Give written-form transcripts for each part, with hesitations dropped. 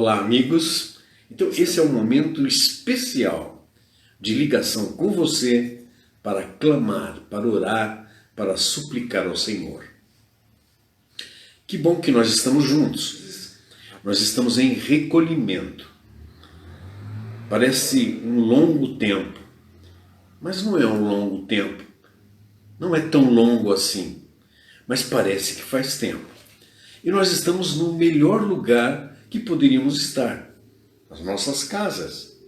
Olá, amigos. Então, esse é um momento especial de ligação com você para clamar, para orar, para suplicar ao Senhor. Que bom que nós estamos juntos. Nós estamos em recolhimento. Parece um longo tempo, mas não é um longo tempo. Não é tão longo assim, mas parece que faz tempo. E nós estamos no melhor lugar que poderíamos estar, nas nossas casas.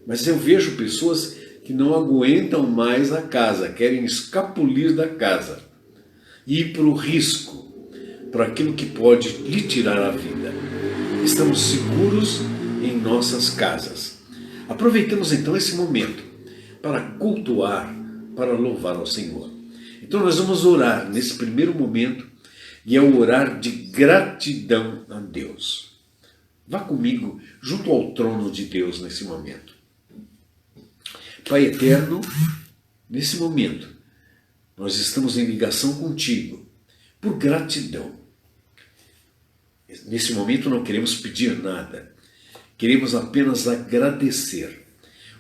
Mas eu vejo pessoas que não aguentam mais a casa, querem escapulir da casa e ir para o risco, para aquilo que pode lhe tirar a vida. Estamos seguros em nossas casas. Aproveitamos então esse momento para cultuar, para louvar ao Senhor. Então nós vamos orar nesse primeiro momento, e é o orar de gratidão a Deus. Vá comigo junto ao trono de Deus nesse momento. Pai eterno, nesse momento, nós estamos em ligação contigo, por gratidão. Nesse momento não queremos pedir nada, queremos apenas agradecer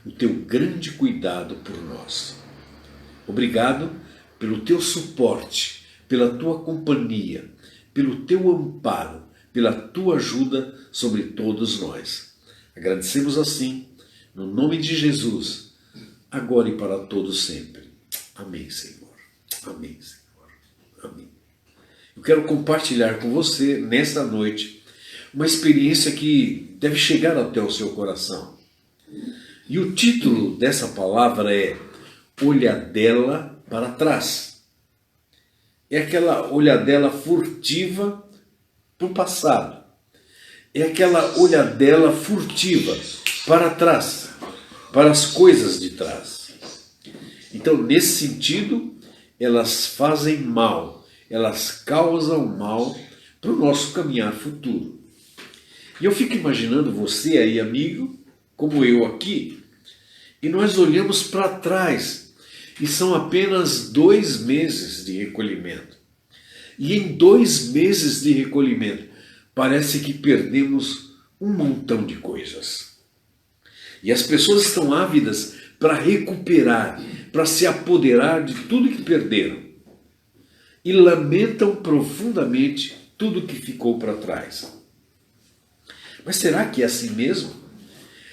o teu grande cuidado por nós. Obrigado pelo teu suporte, pela tua companhia, pelo teu amparo, pela tua ajuda sobre todos nós. Agradecemos assim, no nome de Jesus, agora e para todos sempre. Amém, Senhor. Amém, Senhor. Amém. Eu quero compartilhar com você, nesta noite, uma experiência que deve chegar até o seu coração. E o título dessa palavra é Olhadela para Trás. É aquela olhadela furtiva para o passado. É aquela olhadela furtiva para trás, para as coisas de trás. Então, nesse sentido, elas fazem mal, elas causam mal para o nosso caminhar futuro. E eu fico imaginando você aí, amigo, como eu aqui, e nós olhamos para trás, e são apenas 2 meses de recolhimento. E em 2 meses de recolhimento, parece que perdemos um montão de coisas. E as pessoas estão ávidas para recuperar, para se apoderar de tudo que perderam. E lamentam profundamente tudo que ficou para trás. Mas será que é assim mesmo?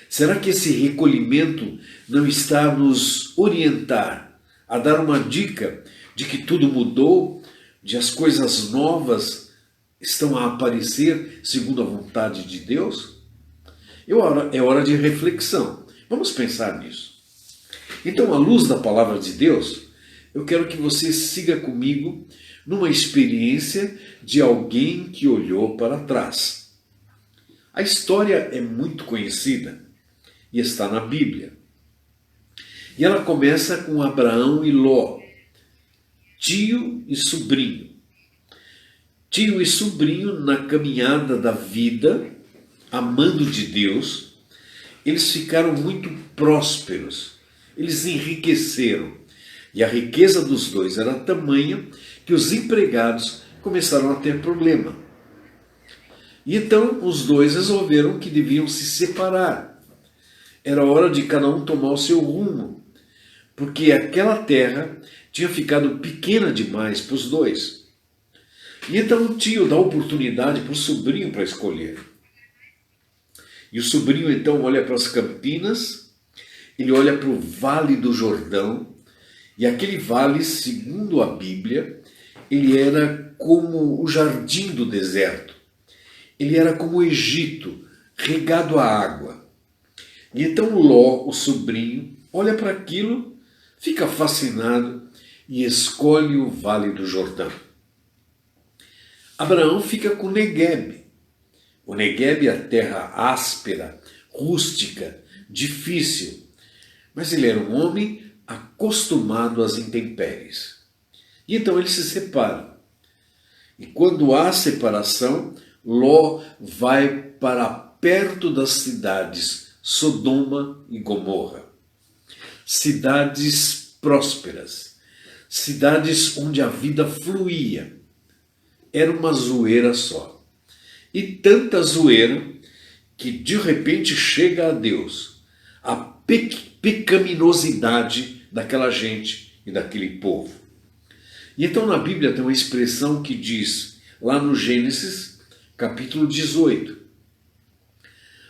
Será que esse recolhimento não está a nos orientar, a dar uma dica de que tudo mudou, de as coisas novas estão a aparecer segundo a vontade de Deus? É hora de reflexão. Vamos pensar nisso. Então, à luz da palavra de Deus, eu quero que você siga comigo numa experiência de alguém que olhou para trás. A história é muito conhecida e está na Bíblia. E ela começa com Abraão e Ló, tio e sobrinho. Tio e sobrinho na caminhada da vida, amando de Deus, eles ficaram muito prósperos, eles enriqueceram. E a riqueza dos dois era tamanha que os empregados começaram a ter problema. E então os dois resolveram que deviam se separar. Era hora de cada um tomar o seu rumo, porque aquela terra tinha ficado pequena demais para os dois. E então o tio dá oportunidade para o sobrinho para escolher. E o sobrinho então olha para as campinas, ele olha para o Vale do Jordão, e aquele vale, segundo a Bíblia, ele era como o jardim do deserto. Ele era como o Egito, regado a água. E então Ló, o sobrinho, olha para aquilo, fica fascinado e escolhe o Vale do Jordão. Abraão fica com Neguebe. O Neguebe é a terra áspera, rústica, difícil. Mas ele era um homem acostumado às intempéries. E então eles se separam. E quando há separação, Ló vai para perto das cidades Sodoma e Gomorra. Cidades prósperas, cidades onde a vida fluía. Era uma zoeira só. E tanta zoeira que de repente chega a Deus, a pecaminosidade daquela gente e daquele povo. E então na Bíblia tem uma expressão que diz, lá no Gênesis, capítulo 18,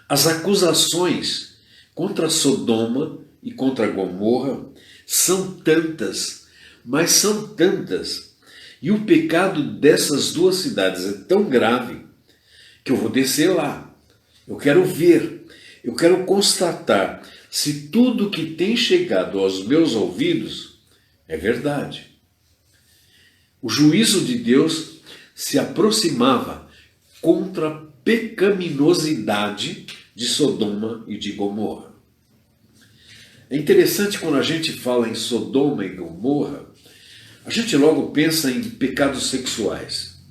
as acusações contra Sodoma e contra Gomorra são tantas, mas são tantas, e o pecado dessas duas cidades é tão grave, que eu vou descer lá, eu quero ver, eu quero constatar se tudo que tem chegado aos meus ouvidos é verdade. O juízo de Deus se aproximava contra a pecaminosidade de Sodoma e de Gomorra. É interessante quando a gente fala em Sodoma e Gomorra, a gente logo pensa em pecados sexuais.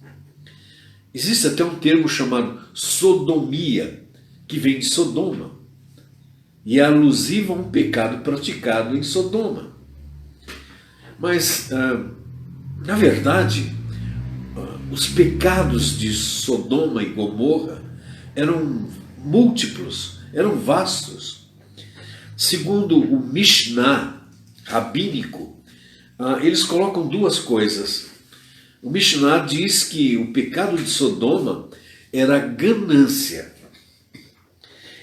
Existe até um termo chamado sodomia, que vem de Sodoma, e é alusivo a um pecado praticado em Sodoma. Mas, na verdade, os pecados de Sodoma e Gomorra eram múltiplos, eram vastos. Segundo o Mishnah rabínico, eles colocam duas coisas. O Mishnah diz que o pecado de Sodoma era ganância,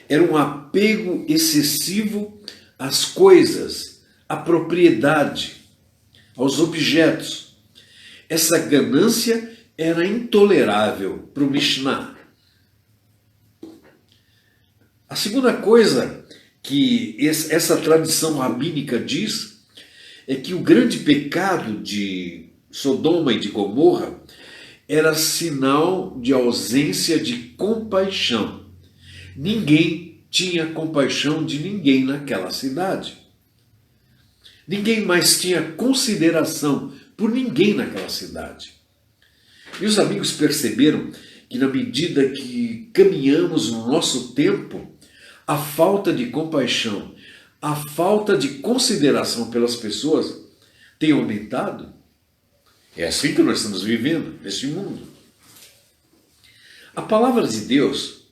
era um apego excessivo às coisas, à propriedade, aos objetos. Essa ganância era intolerável para o Mishnah. A segunda coisa que essa tradição rabínica diz é que o grande pecado de Sodoma e de Gomorra era sinal de ausência de compaixão. Ninguém tinha compaixão de ninguém naquela cidade. Ninguém mais tinha consideração por ninguém naquela cidade. E os amigos perceberam que na medida que caminhamos no nosso tempo, a falta de compaixão, a falta de consideração pelas pessoas tem aumentado. É assim que nós estamos vivendo neste mundo. A palavra de Deus,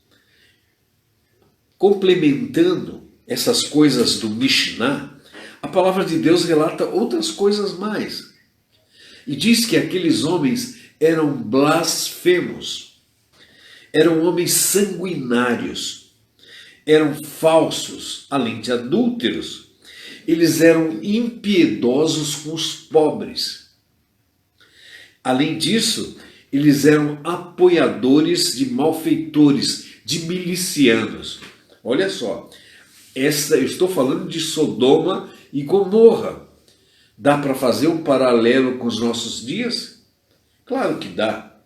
complementando essas coisas do Mishnah, a palavra de Deus relata outras coisas mais. E diz que aqueles homens eram blasfemos, eram homens sanguinários, eram falsos, além de adúlteros. Eles eram impiedosos com os pobres. Além disso, eles eram apoiadores de malfeitores, de milicianos. Olha só, eu estou falando de Sodoma e Gomorra. Dá para fazer um paralelo com os nossos dias? Claro que dá.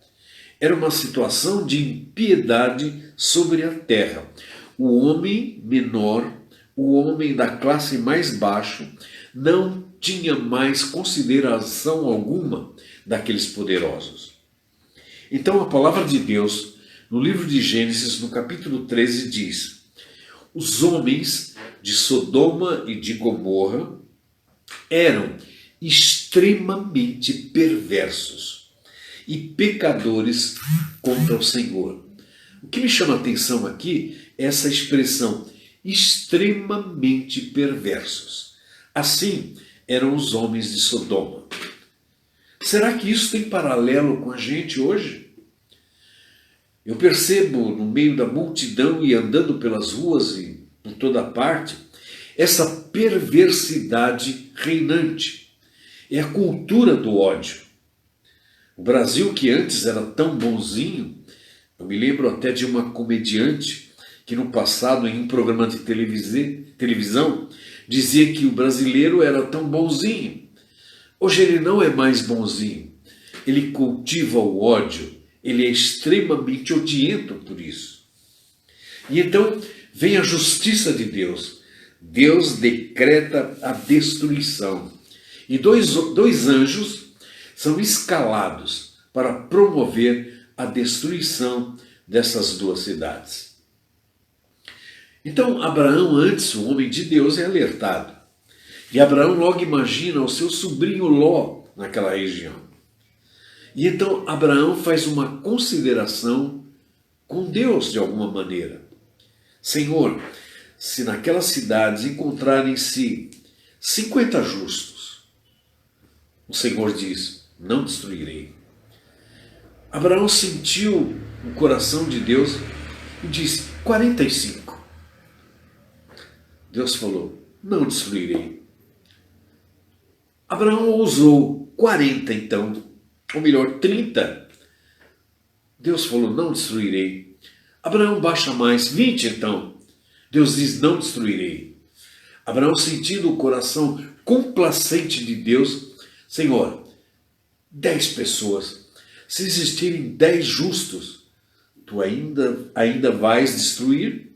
Era uma situação de impiedade sobre a terra. O homem menor, o homem da classe mais baixa, não tinha mais consideração alguma daqueles poderosos. Então a palavra de Deus, no livro de Gênesis, no capítulo 13, diz: os homens de Sodoma e de Gomorra eram extremamente perversos e pecadores contra o Senhor. O que me chama a atenção aqui é essa expressão, extremamente perversos. Assim eram os homens de Sodoma. Será que isso tem paralelo com a gente hoje? Eu percebo no meio da multidão e andando pelas ruas e por toda parte, essa perversidade reinante. É a cultura do ódio. O Brasil, que antes era tão bonzinho, eu me lembro até de uma comediante que no passado, em um programa de televisão, dizia que o brasileiro era tão bonzinho. Hoje ele não é mais bonzinho. Ele cultiva o ódio. Ele é extremamente odiento por isso. E então vem a justiça de Deus. Deus decreta a destruição. E dois anjos são escalados para promover a destruição dessas duas cidades. Então Abraão, antes, o homem de Deus, é alertado. E Abraão logo imagina o seu sobrinho Ló naquela região. E então Abraão faz uma consideração com Deus de alguma maneira. Senhor, se naquelas cidades encontrarem-se 50 justos, o Senhor diz, não destruirei. Abraão sentiu o coração de Deus e disse, 45. Deus falou, não destruirei. Abraão ousou 40 então, ou melhor, 30. Deus falou, não destruirei. Abraão baixa mais, 20 então. Deus diz, não destruirei. Abraão, sentindo o coração complacente de Deus, Senhor, 10 pessoas, se existirem 10 justos, tu ainda vais destruir?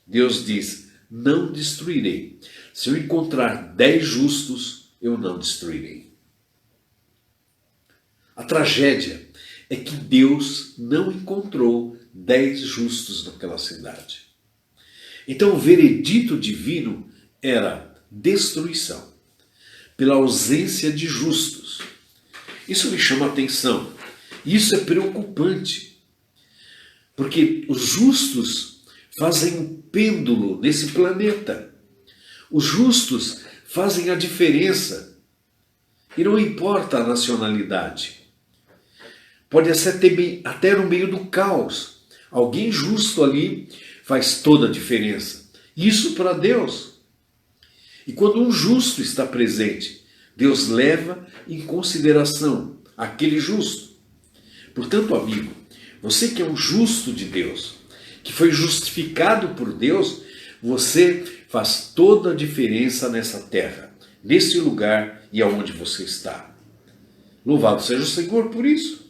Deus diz, não destruirei. Se eu encontrar 10 justos, eu não destruirei. A tragédia é que Deus não encontrou 10 justos naquela cidade. Então o veredito divino era destruição, pela ausência de justos. Isso me chama a atenção. Isso é preocupante, porque os justos fazem um pêndulo nesse planeta. Os justos fazem a diferença. E não importa a nacionalidade. Pode ser até no meio do caos. Alguém justo ali faz toda a diferença. Isso para Deus. E quando um justo está presente, Deus leva em consideração aquele justo. Portanto, amigo, você que é um justo de Deus, que foi justificado por Deus, você faz toda a diferença nessa terra, nesse lugar e aonde você está. Louvado seja o Senhor por isso.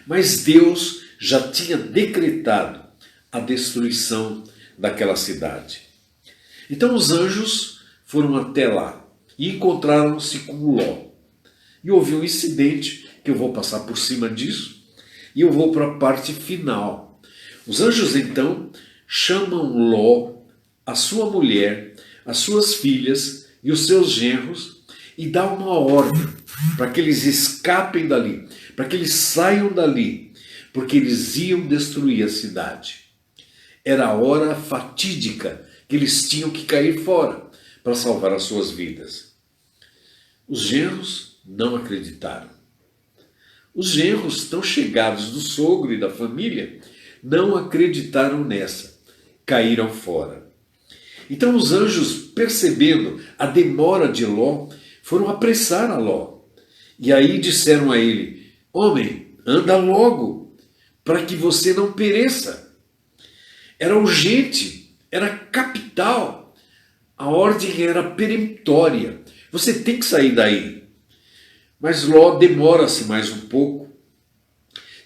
Mas Deus já tinha decretado a destruição daquela cidade. Então os anjos foram até lá e encontraram-se com Ló. E houve um incidente, que eu vou passar por cima disso, e eu vou para a parte final. Os anjos então chamam Ló, a sua mulher, as suas filhas e os seus genros e dá uma ordem para que eles escapem dali, para que eles saiam dali, porque eles iam destruir a cidade. Era a hora fatídica que eles tinham que cair fora para salvar as suas vidas. Os genros não acreditaram. Os genros tão chegados do sogro e da família não acreditaram nessa, caíram fora. Então os anjos, percebendo a demora de Ló, foram apressar a Ló. E aí disseram a ele, homem, anda logo, para que você não pereça. Era urgente, era capital, a ordem era peremptória, você tem que sair daí. Mas Ló demora-se mais um pouco,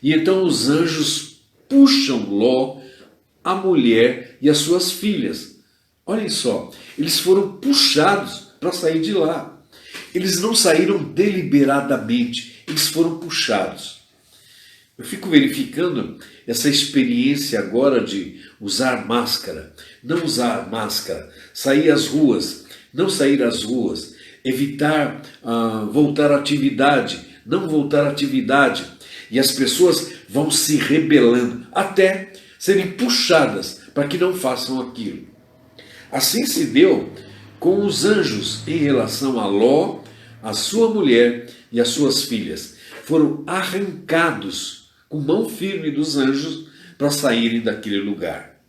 e então os anjos puxam Ló, a mulher e as suas filhas. Olhem só, eles foram puxados para sair de lá. Eles não saíram deliberadamente, eles foram puxados. Eu fico verificando essa experiência agora de usar máscara, não usar máscara, sair às ruas, não sair às ruas, evitar voltar à atividade, não voltar à atividade. E as pessoas vão se rebelando até serem puxadas para que não façam aquilo. Assim se deu com os anjos em relação a Ló, a sua mulher e as suas filhas. Foram arrancados com mão firme dos anjos para saírem daquele lugar.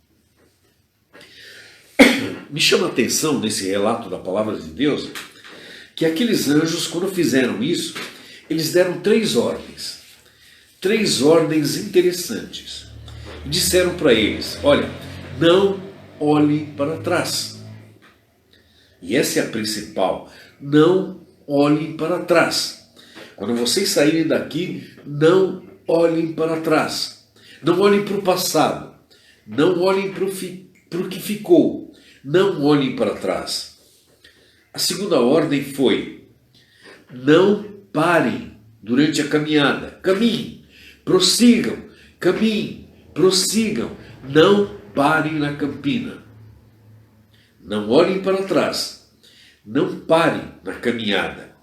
Me chama a atenção nesse relato da palavra de Deus que aqueles anjos, quando fizeram isso, eles deram 3 ordens. 3 ordens interessantes. E disseram para eles, olha, não olhe para trás. E essa é a principal, não olhem para trás. Quando vocês saírem daqui, não olhem para trás. Não olhem para o passado. Não olhem para o que ficou. Não olhem para trás. A segunda ordem foi, não parem durante a caminhada. Caminhem, prossigam, caminhem, prossigam. Não parem na campina. Não olhem para trás. Não parem na caminhada.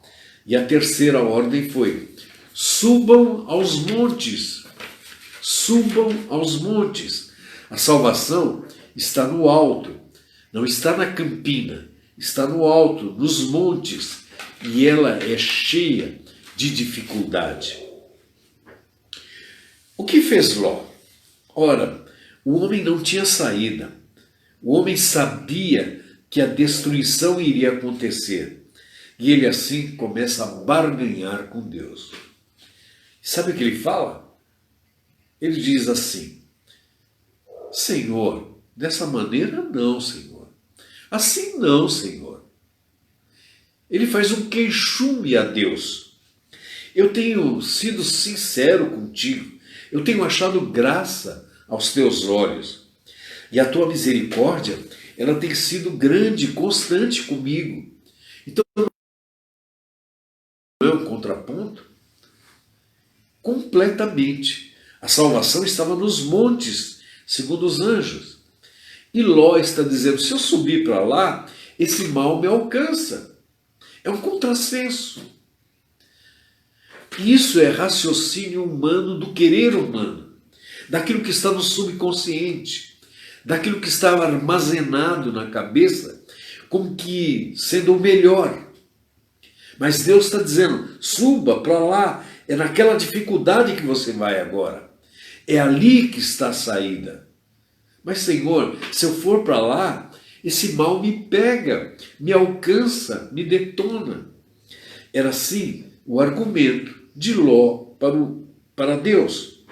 E a terceira ordem foi, subam aos montes. Subam aos montes. A salvação está no alto, não está na campina, está no alto, nos montes, e ela é cheia de dificuldade. O que fez Ló? Ora, o homem não tinha saída. O homem sabia que a destruição iria acontecer. E ele assim começa a barganhar com Deus. Sabe o que ele fala? Ele diz assim: Senhor, dessa maneira não, Senhor. Assim não, Senhor. Ele faz um queixume a Deus. Eu tenho sido sincero contigo. Eu tenho achado graça aos teus olhos. E a tua misericórdia, ela tem sido grande, constante comigo. Então, não é um contraponto? Completamente. A salvação estava nos montes, segundo os anjos. E Ló está dizendo, se eu subir para lá, esse mal me alcança. É um contrassenso. Isso é raciocínio humano do querer humano, daquilo que está no subconsciente, daquilo que está armazenado na cabeça, como que sendo o melhor. Mas Deus está dizendo, suba para lá, é naquela dificuldade que você vai agora. É ali que está a saída. Mas Senhor, se eu for para lá, esse mal me pega, me alcança, me detona. Era assim o argumento de Ló para Deus.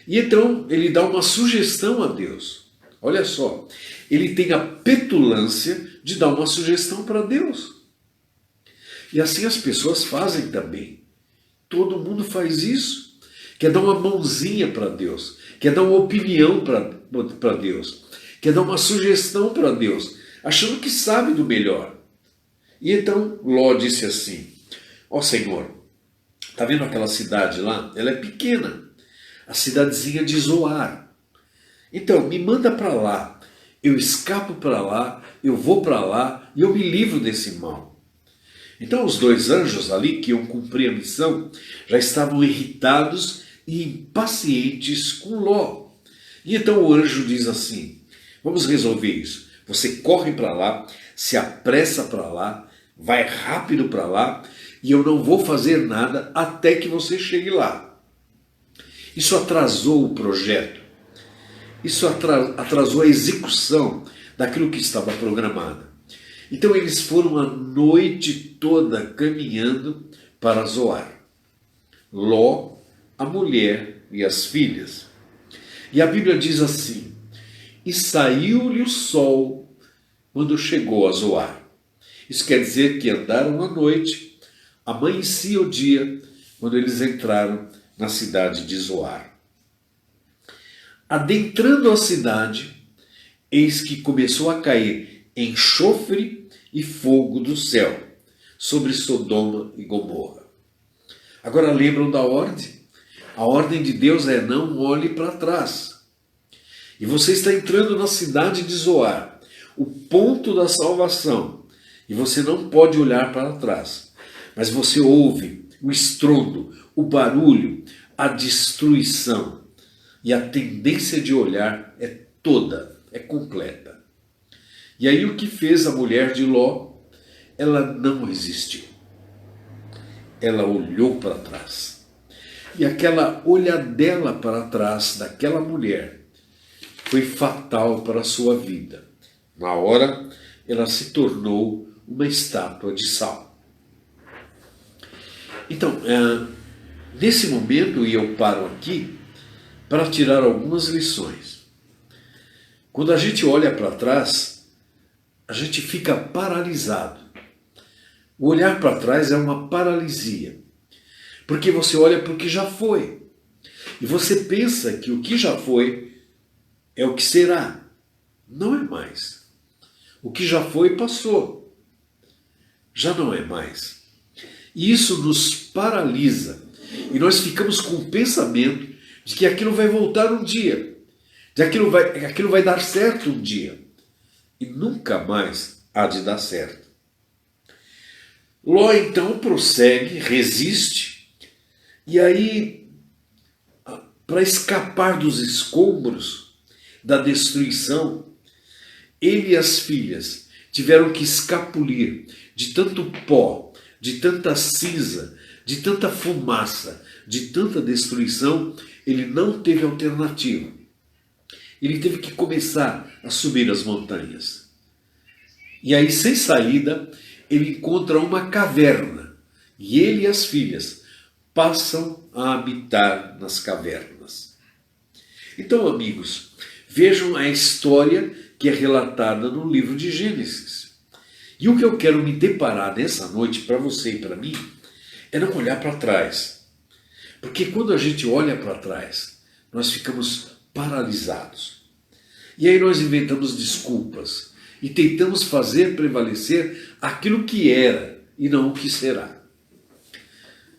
E então ele dá uma sugestão a Deus. Olha só, ele tem a petulância de dar uma sugestão para Deus. E assim as pessoas fazem também. Todo mundo faz isso. Quer dar uma mãozinha para Deus, quer dar uma opinião para Deus, quer dar uma sugestão para Deus, achando que sabe do melhor. E então Ló disse assim, ó Senhor, tá vendo aquela cidade lá? Ela é pequena, a cidadezinha de Zoar. Então me manda para lá, eu escapo para lá, eu vou para lá e eu me livro desse mal. Então os dois anjos ali que iam cumprir a missão já estavam irritados e impacientes com Ló. E então o anjo diz assim, vamos resolver isso. Você corre para lá, se apressa para lá, vai rápido para lá e eu não vou fazer nada até que você chegue lá. Isso atrasou o projeto. Isso atrasou a execução daquilo que estava programado. Então eles foram a noite toda caminhando para Zoar. Ló, a mulher e as filhas. E a Bíblia diz assim, e saiu-lhe o sol quando chegou a Zoar. Isso quer dizer que andaram à noite, amanhecia o dia, quando eles entraram na cidade de Zoar. Adentrando a cidade, eis que começou a cair enxofre e fogo do céu sobre Sodoma e Gomorra. Agora lembram da ordem? A ordem de Deus é não olhe para trás. E você está entrando na cidade de Zoar, o ponto da salvação, e você não pode olhar para trás. Mas você ouve o estrondo, o barulho, a destruição. E a tendência de olhar é toda, é completa. E aí o que fez a mulher de Ló? Ela não resistiu. Ela olhou para trás. E aquela olhadela para trás daquela mulher foi fatal para a sua vida. Na hora, ela se tornou uma estátua de sal. Então, nesse momento, e eu paro aqui, para tirar algumas lições. Quando a gente olha para trás, a gente fica paralisado. O olhar para trás é uma paralisia, porque você olha para o que já foi, e você pensa que o que já foi é o que será. Não é mais. O que já foi passou, já não é mais. E isso nos paralisa, e nós ficamos com o pensamento de que aquilo vai voltar um dia, de que aquilo vai dar certo um dia, e nunca mais há de dar certo. Ló então prossegue, resiste, e aí, para escapar dos escombros, da destruição, ele e as filhas tiveram que escapulir de tanto pó, de tanta cinza, de tanta fumaça, de tanta destruição. Ele não teve alternativa. Ele teve que começar a subir as montanhas. E aí, sem saída, ele encontra uma caverna. E ele e as filhas passam a habitar nas cavernas. Então, amigos, vejam a história que é relatada no livro de Gênesis. E o que eu quero me deparar nessa noite para você e para mim é não olhar para trás. Porque quando a gente olha para trás, nós ficamos paralisados. E aí nós inventamos desculpas e tentamos fazer prevalecer aquilo que era e não o que será.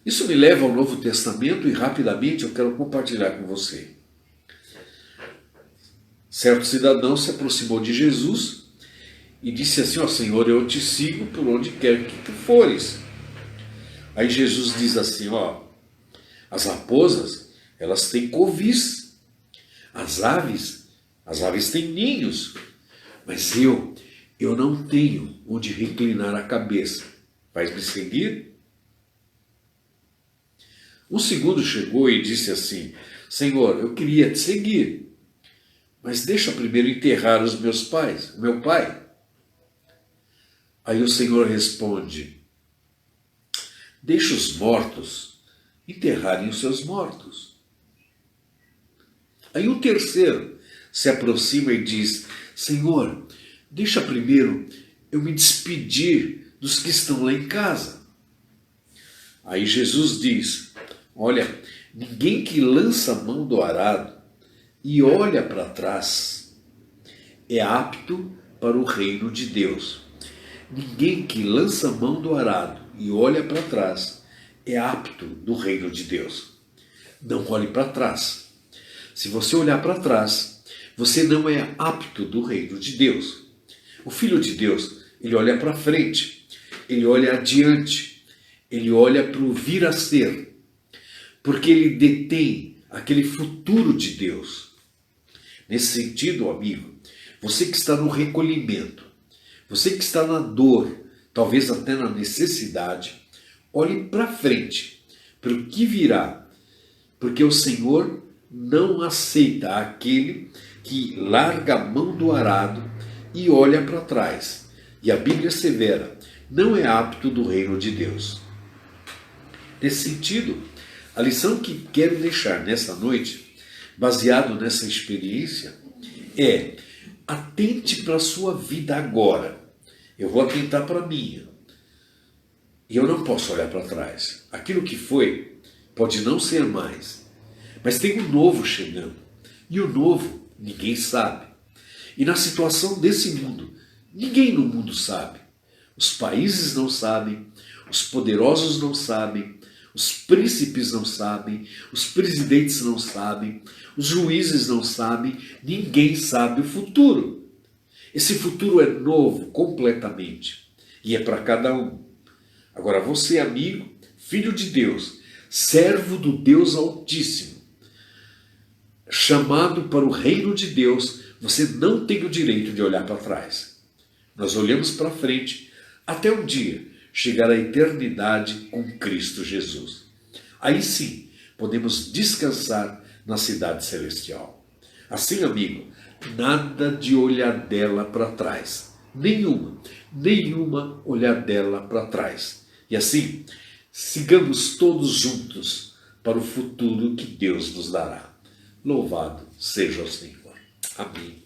Isso me leva ao Novo Testamento e rapidamente eu quero compartilhar com você. Certo cidadão se aproximou de Jesus e disse assim: ó Senhor, eu te sigo por onde quer que tu fores. Aí Jesus diz assim: ó, as raposas, elas têm covis, as aves têm ninhos, mas eu não tenho onde reclinar a cabeça. Vais me seguir? Um segundo chegou e disse assim: Senhor, eu queria te seguir, mas deixa primeiro enterrar os meus pais, o meu pai. Aí o Senhor responde: deixa os mortos enterrarem os seus mortos. Aí o terceiro se aproxima e diz: Senhor, deixa primeiro eu me despedir dos que estão lá em casa. Aí Jesus diz: olha, ninguém que lança a mão do arado e olha para trás é apto para o reino de Deus. Ninguém que lança a mão do arado e olha para trás é apto do reino de Deus. Não olhe para trás. Se você olhar para trás, você não é apto do reino de Deus. O Filho de Deus, ele olha para frente, ele olha adiante, ele olha para o vir a ser, porque ele detém aquele futuro de Deus. Nesse sentido, amigo, você que está no recolhimento, você que está na dor, talvez até na necessidade, olhe para frente, para o que virá, porque o Senhor não aceita aquele que larga a mão do arado e olha para trás. E a Bíblia severa, não é apto do reino de Deus. Nesse sentido, a lição que quero deixar nessa noite, baseado nessa experiência, é: atente para a sua vida agora. Eu vou atentar para a minha. E eu não posso olhar para trás. Aquilo que foi pode não ser mais, mas tem um novo chegando. E o novo ninguém sabe. E na situação desse mundo, ninguém no mundo sabe. Os países não sabem, os poderosos não sabem, os príncipes não sabem, os presidentes não sabem, os juízes não sabem, ninguém sabe o futuro. Esse futuro é novo completamente e é para cada um. Agora você, amigo, filho de Deus, servo do Deus Altíssimo, chamado para o reino de Deus, você não tem o direito de olhar para trás. Nós olhamos para frente até um dia chegar à eternidade com Cristo Jesus. Aí sim, podemos descansar na cidade celestial. Assim, amigo, nada de olhadela para trás. Nenhuma olhadela para trás. E assim, sigamos todos juntos para o futuro que Deus nos dará. Louvado seja o Senhor. Amém.